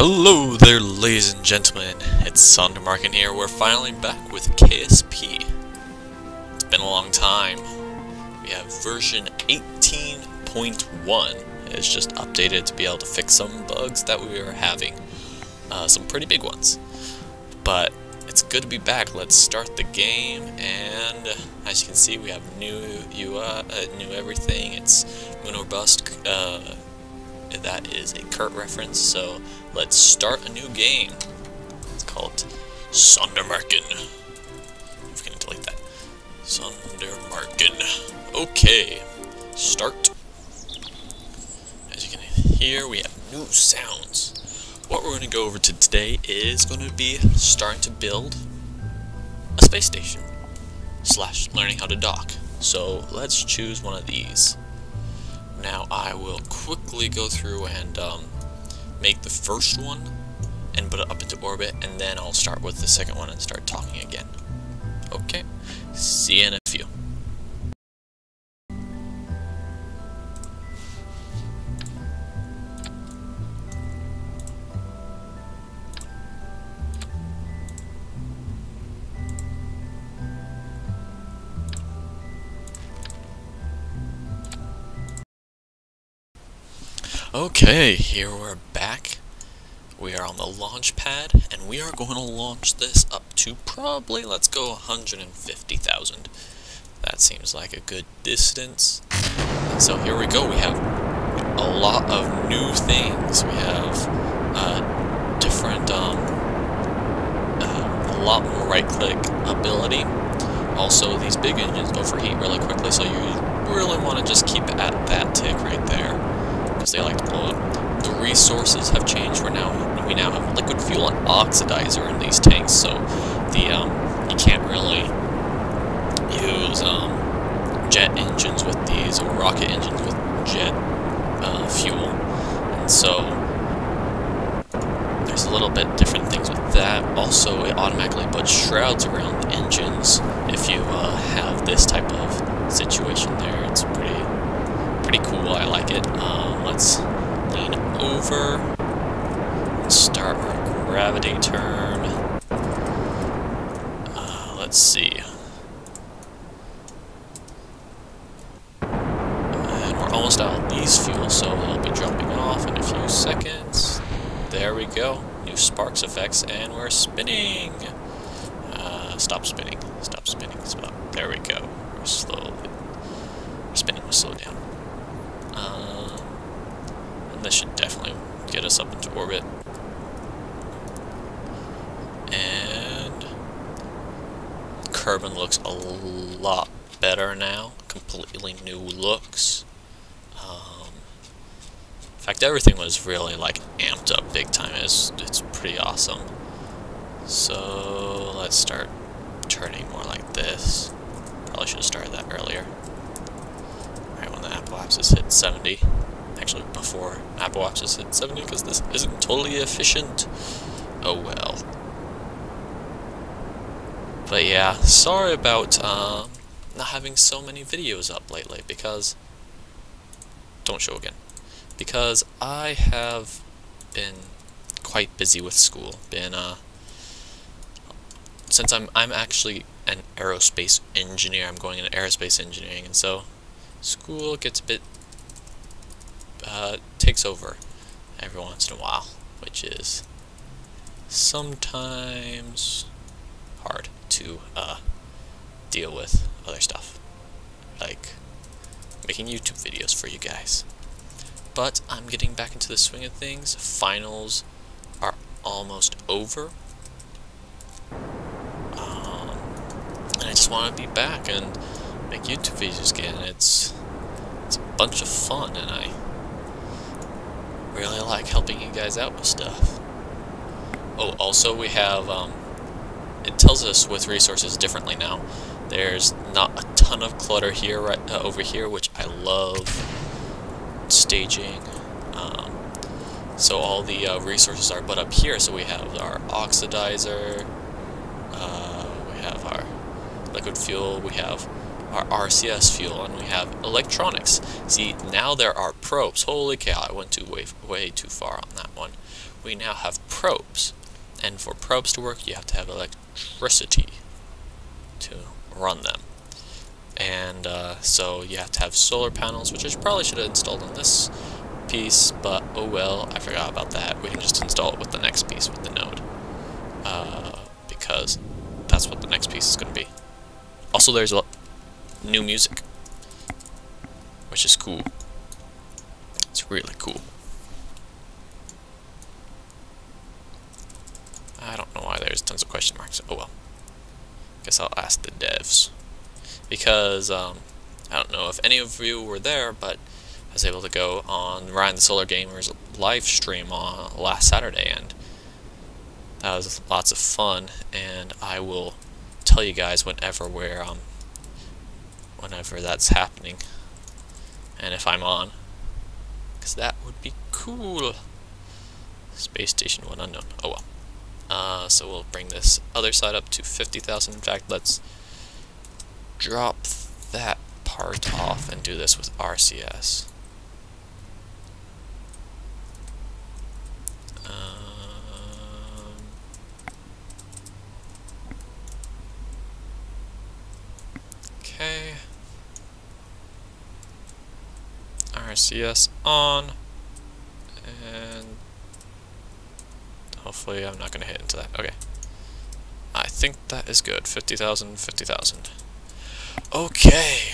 Hello there, ladies and gentlemen. It's Sondermarkin here. We're finally back with KSP. It's been a long time. We have version 18.1. It's just updated to be able to fix some bugs that we were having. Some pretty big ones. But it's good to be back. Let's start the game, and as you can see, we have new everything. It's Moon or Bust. That is a Kurt reference, so let's start a new game. It's called Sondermarkin. I'm going to delete that. Sondermarkin. Okay, start. As you can hear, we have new sounds. What we're going to go over to today is going to be starting to build a space station / learning how to dock. So let's choose one of these. Now I will quickly go through and make the first one and put it up into orbit, and then I'll start with the second one and start talking again. Okay, see you in a few. Okay, here we're back. We are on the launch pad, and we are going to launch this up to probably, let's go 150,000. That seems like a good distance. And so here we go. We have a lot of new things. We have different, a lot more right-click ability. Also, these big engines overheat really quickly, so you really want to just keep it at that tick right there, because they like to blow up. The resources have changed. We now have liquid fuel and oxidizer in these tanks, so the you can't really use jet engines with these, or rocket engines with jet fuel, and so there's a little bit different things with that. Also, it automatically puts shrouds around the engines if you have this type of situation there. It's pretty cool. I like it. Let's lean over and start our gravity turn. Let's see. And we're almost out of these fuels, so they'll be dropping off in a few seconds. There we go. New sparks effects, and we're spinning. Stop spinning. Stop spinning. Stop. There we go. We're spinning will slow down. And this should definitely get us up into orbit. And Kerbin looks a lot better now. Completely new looks. In fact, everything was really like amped up big time. It's pretty awesome. So let's start turning more like this. Probably should have started that earlier. Right when the apoapsis hit 70. Actually, before apoapsis hit 70, because this isn't totally efficient. Oh well. But yeah, sorry about not having so many videos up lately, because don't show again. Because I have been quite busy with school. Since I'm actually an aerospace engineer, I'm going into aerospace engineering, and so school gets a bit takes over every once in a while, which is sometimes hard to deal with other stuff, like making YouTube videos for you guys. But I'm getting back into the swing of things. Finals are almost over. And I just want to be back and make YouTube videos again. It's a bunch of fun, and I really like helping you guys out with stuff. Oh, also we have, it tells us with resources differently now. There's not a ton of clutter here, over here, which I love. Staging. So all the resources are but up here, so we have our oxidizer, we have our liquid fuel, we have our RCS fuel, and we have electronics. See, now there are probes. Holy cow, I went way too far on that one. We now have probes, and for probes to work, you have to have electricity to run them. And so you have to have solar panels, which I probably should have installed on this piece, but oh well, I forgot about that. We can just install it with the next piece with the node, because that's what the next piece is going to be. Also, there's new music, which is cool. It's really cool. I don't know why there's tons of question marks. Oh well. Guess I'll ask the devs. Because, I don't know if any of you were there, but I was able to go on Ryan the Solar Gamer's live stream on last Saturday, and that was lots of fun, and I will tell you guys whenever that's happening, and if I'm on, because that would be cool. Space Station 1 unknown. Oh well. So we'll bring this other side up to 50,000. In fact, let's drop that part off and do this with RCS. Okay. RCS on, and hopefully I'm not going to hit into that. Okay. I think that is good. 50,000, 50,000. Okay.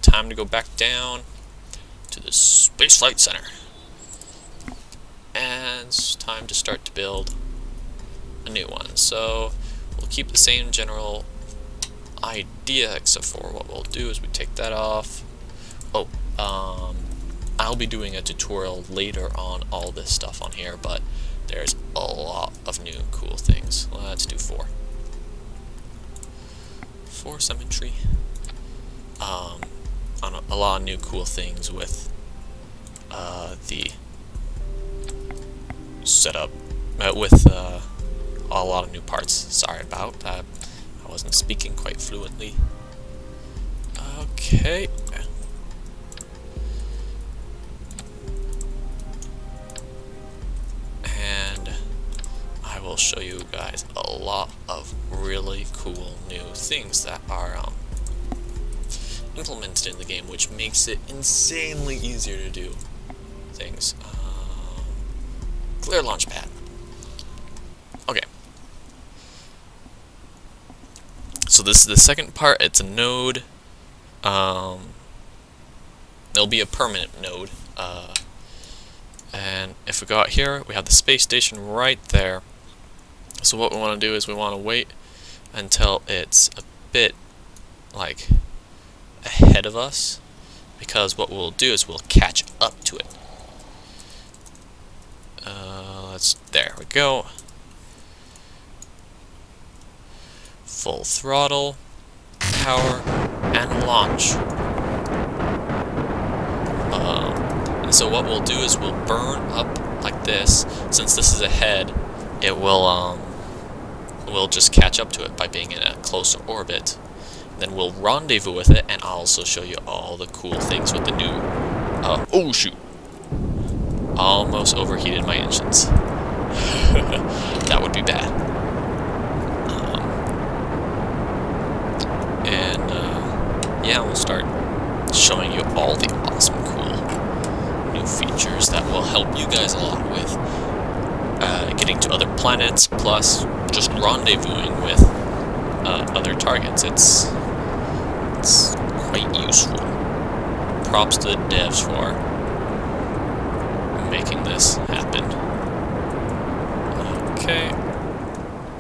Time to go back down to the Space Flight Center. And it's time to start to build a new one. So we'll keep the same general idea, except for what we'll do is we take that off. Oh, I'll be doing a tutorial later on all this stuff on here, but there's a lot of new cool things. Let's do 4. 4 symmetry. On a lot of new cool things with the setup, with a lot of new parts. Sorry about that. I wasn't speaking quite fluently. Okay. And I will show you guys a lot of really cool new things that are implemented in the game, which makes it insanely easier to do things. Clear launch pad. Okay. So this is the second part. It's a node. There'll be a permanent node. And if we go out here, we have the space station right there. So what we want to do is we want to wait until it's a bit like ahead of us, because what we'll do is we'll catch up to it. There we go. Full throttle, power, and launch. And so what we'll do is we'll burn up like this. Since this is ahead, it will we'll just catch up to it by being in a closer orbit. Then we'll rendezvous with it, and I'll also show you all the cool things with the new. Oh shoot! Almost overheated my engines. That would be bad. Yeah, we'll start showing you all the awesome, cool new features that will help you guys a lot with getting to other planets, plus just rendezvousing with other targets. It's quite useful. Props to the devs for making this happen. Okay.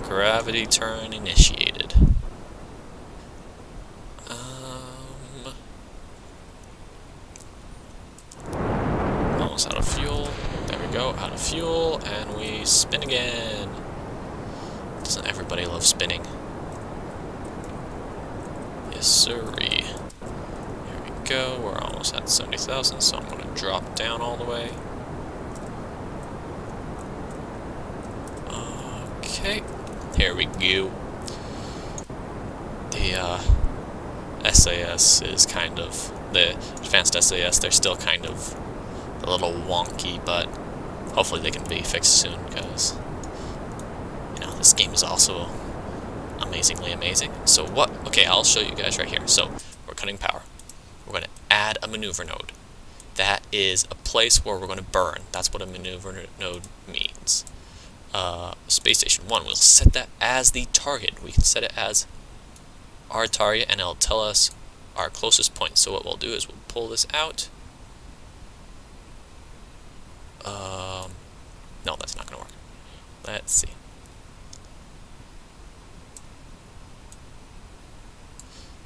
Gravity turn initiated. Almost out of fuel. There we go, out of fuel, and we spin again. Doesn't everybody love spinning? Yes, sirree. Here we go, we're almost at 70,000, so I'm going to drop down all the way. Okay, here we go. The SAS is kind of, the advanced SAS, they're still kind of a little wonky, but hopefully they can be fixed soon, because, you know, this game is also amazingly amazing. So what, okay, I'll show you guys right here. So we're cutting power. We're going to add a maneuver node. That is a place where we're going to burn. That's what a maneuver node means. Space Station 1, we'll set that as the target. We can set it as our target, and it'll tell us our closest point. So what we'll do is we'll pull this out. No, that's not going to work. Let's see.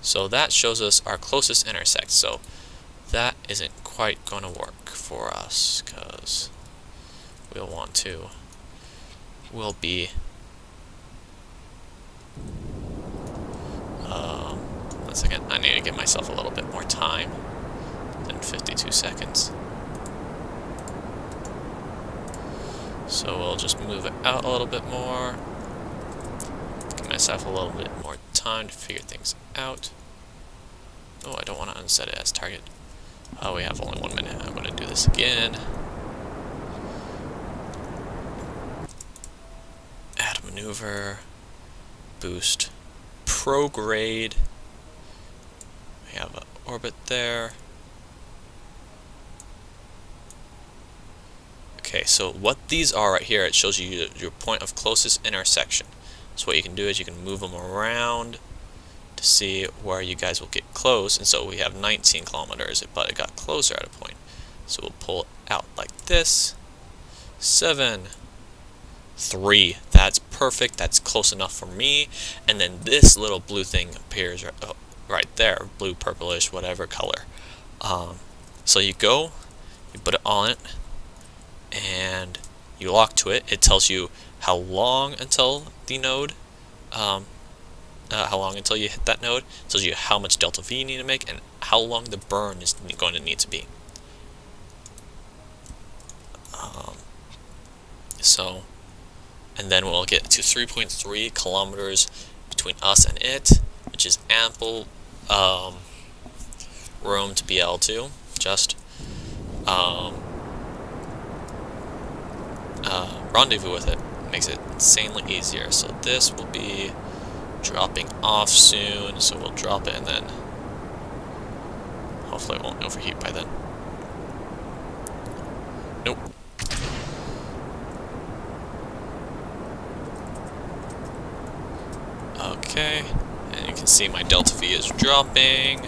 So that shows us our closest intersect. So that isn't quite going to work for us, because we'll want to, we'll be, 1 second, I need to give myself a little bit more time than 52 seconds. So we'll just move it out a little bit more, give myself a little bit more time to figure things out. Oh, I don't want to unset it as target. Oh, we have only 1 minute. I'm going to do this again. Add a maneuver. Boost. Prograde. We have an orbit there. Okay, so what these are right here, it shows you your point of closest intersection. So what you can do is you can move them around to see where you guys will get close. And so we have 19 kilometers, but it got closer at a point. So we'll pull it out like this. 7, 3. That's perfect. That's close enough for me. And then this little blue thing appears right there, blue, purplish, whatever color. So you go, you put it on it, and you lock to it. It tells you how long until the node, how long until you hit that node. It tells you how much delta V you need to make and how long the burn is going to need to be. And then we'll get to 3.3 kilometers between us and it, which is ample room to be able to just rendezvous with it. Makes it insanely easier. So this will be dropping off soon, so we'll drop it and then hopefully it won't overheat by then. Nope. Okay, and you can see my delta V is dropping.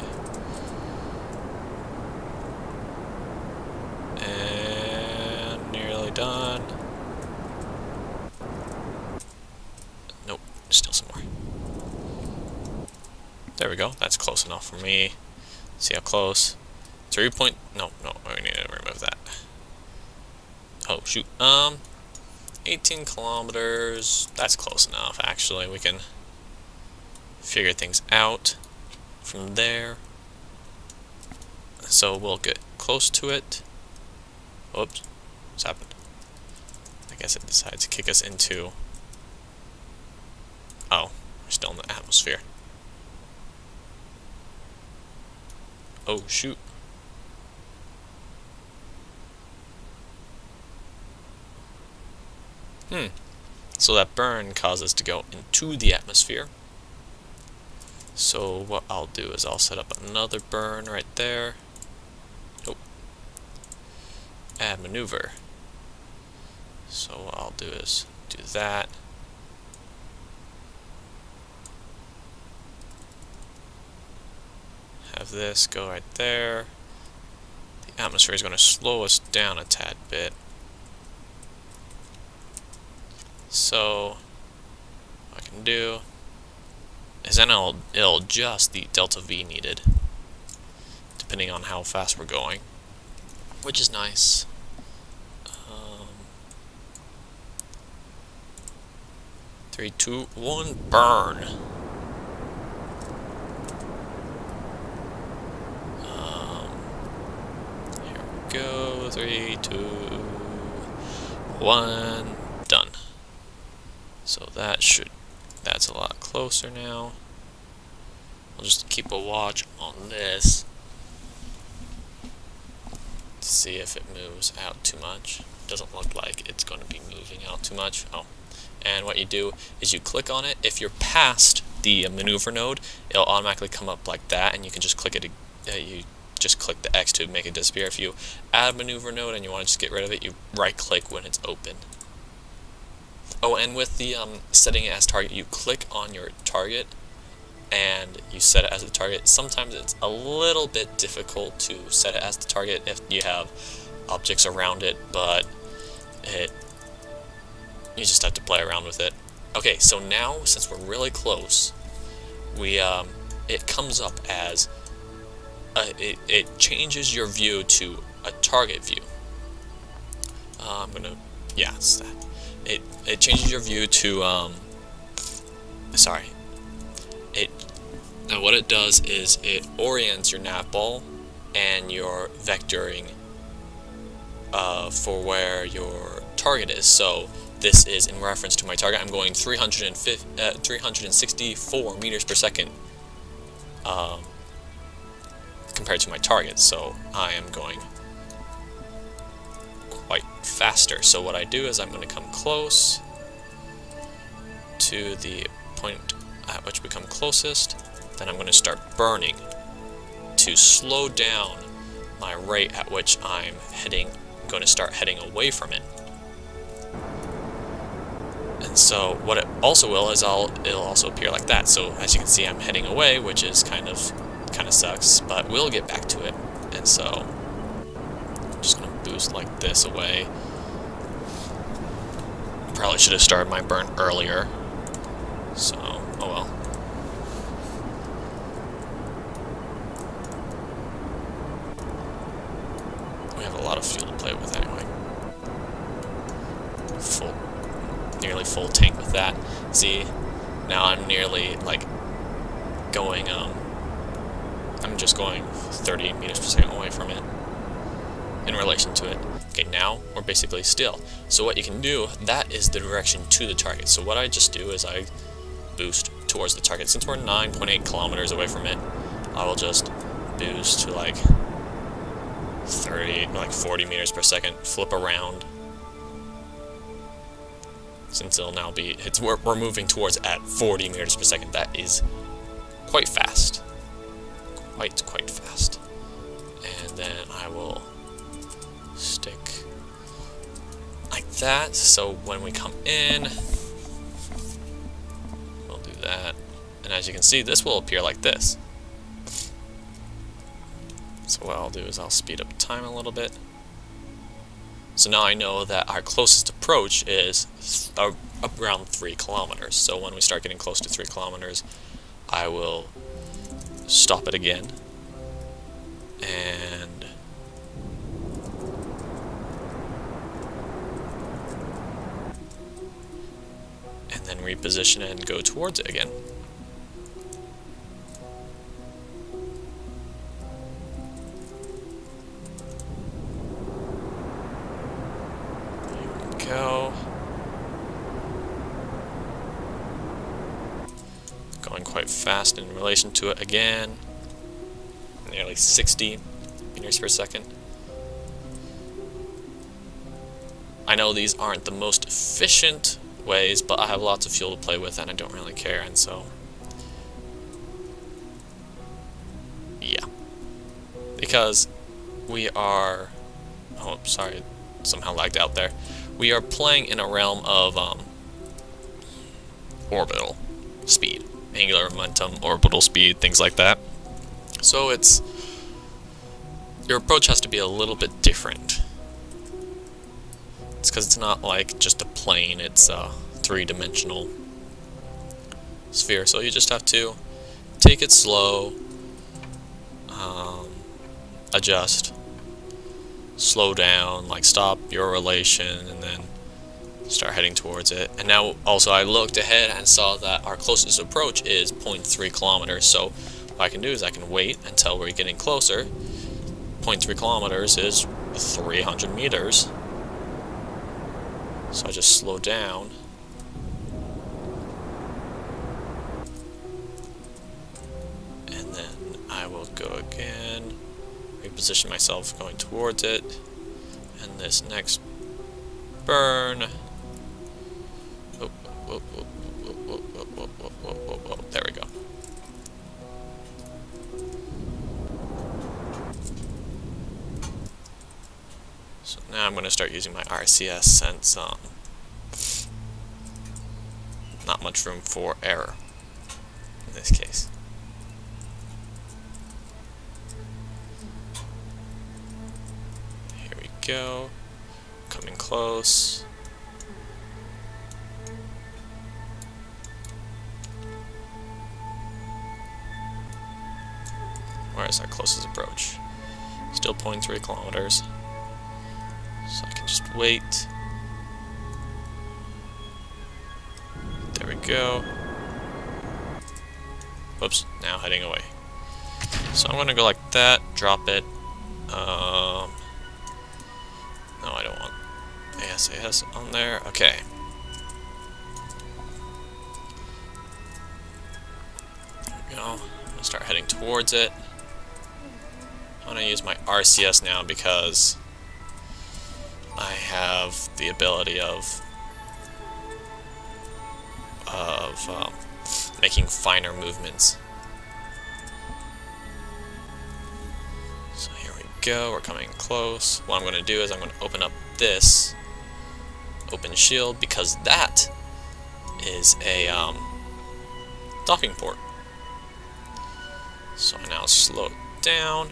And nearly done. Nope, still some more. There we go, that's close enough for me. See how close? 3 point, no, we need to remove that. Oh, shoot, 18 kilometers, that's close enough, actually. We can figure things out from there. So we'll get close to it. Oops, what's happened? I guess it decided to kick us into... Oh, we're still in the atmosphere. Oh, shoot. So that burn caused us to go into the atmosphere. So what I'll do is I'll set up another burn right there. Nope. Add maneuver. So what I'll do is do that. Have this go right there. The atmosphere is going to slow us down a tad bit. So what I can do is then it'll adjust the delta V needed depending on how fast we're going, which is nice. 3, 2, 1, burn. Here we go. 3, 2, 1, done. So that's a lot closer now. I'll just keep a watch on this to see if it moves out too much. Doesn't look like it's going to be moving out too much. Oh, and what you do is you click on it. If you're past the maneuver node, it'll automatically come up like that, and you can just click it. You just click the X to make it disappear. If you add a maneuver node and you want to just get rid of it, you right click when it's open. Oh, and with the setting it as target, you click on your target and you set it as a target. Sometimes it's a little bit difficult to set it as the target if you have objects around it, but you just have to play around with it. Okay, so now since we're really close, it comes up as it changes your view to a target view. It's that. It changes your view to what it does is it orients your nav ball and your vectoring for where your target is. So this is in reference to my target. I'm going 364 meters per second compared to my target, so I am going quite faster. So what I do is I'm going to come close to the point at which we come closest, then I'm going to start burning to slow down my rate at which I'm going to start heading away from it. And so what it also will is it'll also appear like that. So as you can see, I'm heading away, which is kind of sucks, but we'll get back to it. And so I'm just going to boost like this away. Probably should have started my burn earlier. So, oh well. We have a lot of fuel to play with anyway. Nearly full tank with that. See, now I'm nearly like going, I'm just going 30 meters per second away from it in relation to it. Okay, now we're basically still. So what you can do, that is the direction to the target. So what I just do is I boost towards the target. Since we're 9.8 kilometers away from it, I will just boost to like 40 meters per second, flip around. Since it'll now be, we're moving towards at 40 meters per second. That is quite fast. Quite fast. And then I will stick like that, so when we come in, we'll do that. And as you can see, this will appear like this. So what I'll do is I'll speed up time a little bit. So now I know that our closest approach is around 3 kilometers. So when we start getting close to 3 kilometers, I will stop it again. And then reposition it and go towards it again. Go. Going quite fast in relation to it again. Nearly 60 meters per second. I know these aren't the most efficient ways, but I have lots of fuel to play with and I don't really care, and so yeah. Because we are, oh sorry, somehow lagged out there. We are playing in a realm of orbital speed, angular momentum, orbital speed, things like that. So your approach has to be a little bit different. It's because it's not like just a plane, it's a three-dimensional sphere. So you just have to take it slow, adjust, slow down, like stop your relation, and then start heading towards it. And now also I looked ahead and saw that our closest approach is 0.3 kilometers. So what I can do is I can wait until we're getting closer. 0.3 kilometers is 300 meters. So I just slow down. will go again, reposition myself going towards it, and this next burn. Oh, oh, oh, oh, oh, oh, oh, oh, oh, oh, there we go. So now I'm going to start using my RCS since not much room for error in this case. Here we go, coming close. Where is our closest approach? Still 0.3 kilometers. So I can just wait. There we go. Whoops, now heading away. So I'm gonna go like that, drop it. No, I don't want ASAS on there. Okay. There we go. I'm gonna start heading towards it. I'm gonna use my RCS now because I have the ability of making finer movements. So here we go, we're coming close. What I'm going to do is I'm going to open up this open shield because that is a docking port. So I now slow it down.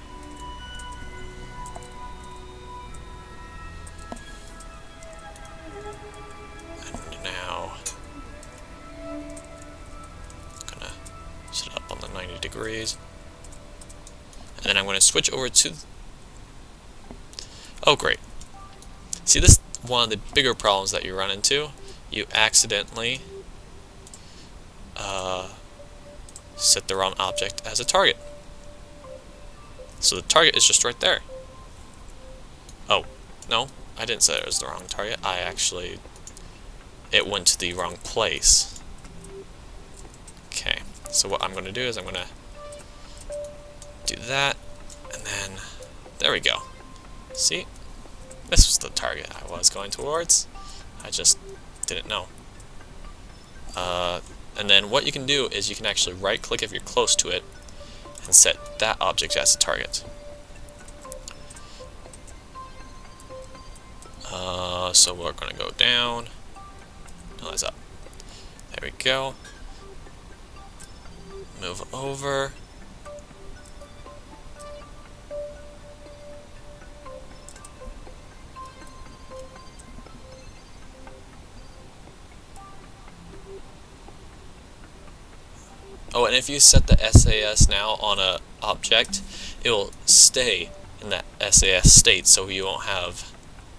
Set up on the 90 degrees. And then I'm going to switch over to... Oh, great. See, this is one of the bigger problems that you run into. You accidentally set the wrong object as a target. So the target is just right there. Oh, no, I didn't set it as the wrong target. It went to the wrong place. Okay. So what I'm going to do is I'm going to do that, and then there we go. See? This was the target I was going towards. I just didn't know. And then what you can do is you can actually right-click if you're close to it and set that object as a target. So we're going to go down. No, that's up. There we go. Move over. Oh, and if you set the SAS now on a object, it will stay in that SAS state, so you won't have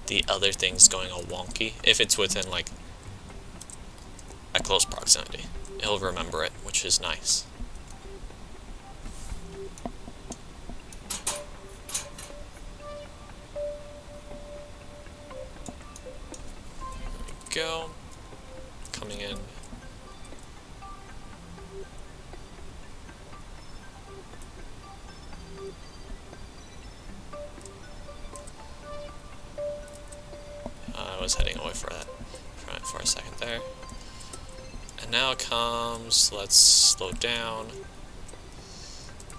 the other things going all wonky. If it's within like a close proximity, it'll remember it, which is nice. Go, coming in. I was heading away from it for a second there. And now it comes, let's slow down.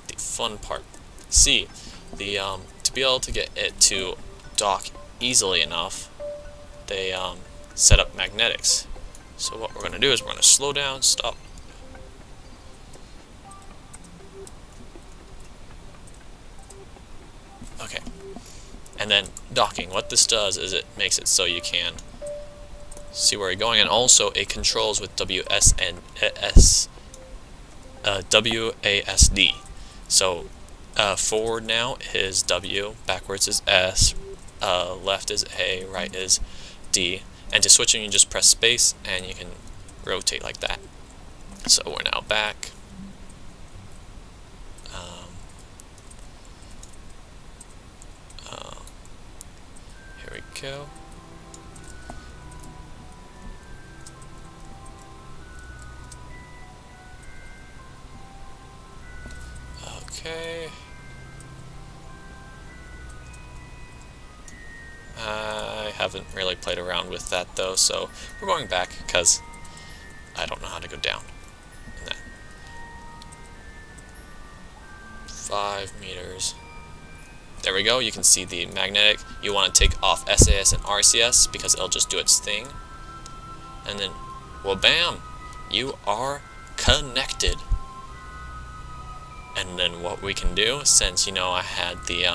The fun part. See, the to be able to get it to dock easily enough, they set up magnetics. So what we're going to do is we're going to slow down, stop. Okay. And then docking. What this does is it makes it so you can see where you're going, and also it controls with WASD. So forward now is W, backwards is S, left is A, right is D. And to switch it, you just press space and you can rotate like that. So we're now back. Here we go. Okay. I haven't really played around with that though, so we're going back because I don't know how to go down in that. 5 meters. There we go. You can see the magnetic. You want to take off SAS and RCS because it'll just do its thing. And then, well, bam! You are connected. And then what we can do, since, you know, I had the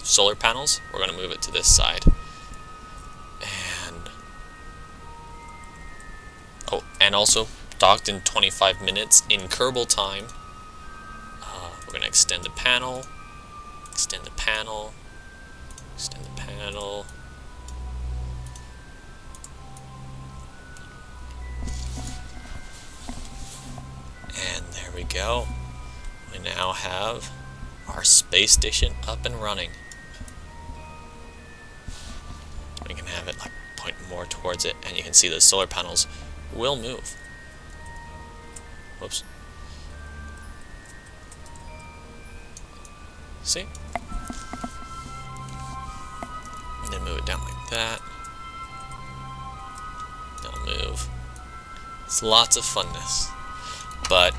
solar panels, we're going to move it to this side. And, oh, and also, docked in 25 minutes in Kerbal time. We're going to extend the panel, extend the panel, extend the panel. And there we go. We now have our space station up and running. We can have it like point more towards it, and you can see the solar panels will move. Whoops. See? And then move it down like that. It'll move. It's lots of funness. But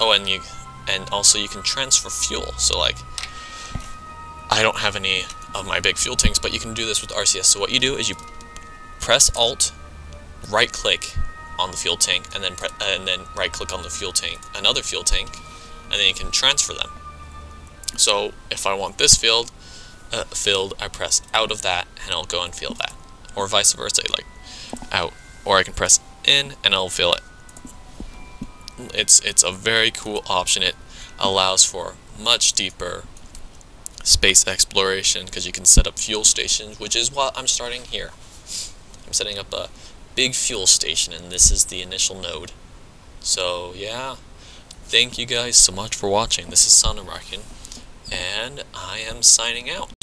oh, and also you can transfer fuel. So like, I don't have any of my big fuel tanks, but you can do this with RCS. So what you do is you press Alt, right click on the fuel tank, and then right click on the fuel tank, another fuel tank, and then you can transfer them. So if I want this filled, I press out of that, and it'll go and fill that, or vice versa, like out. Or I can press in, and it'll fill it. It's a very cool option. It allows for much deeper space exploration because you can set up fuel stations, which is what I'm starting here. I'm setting up a big fuel station, and this is the initial node. So yeah, thank you guys so much for watching. This is Sondermarkin, and I am signing out.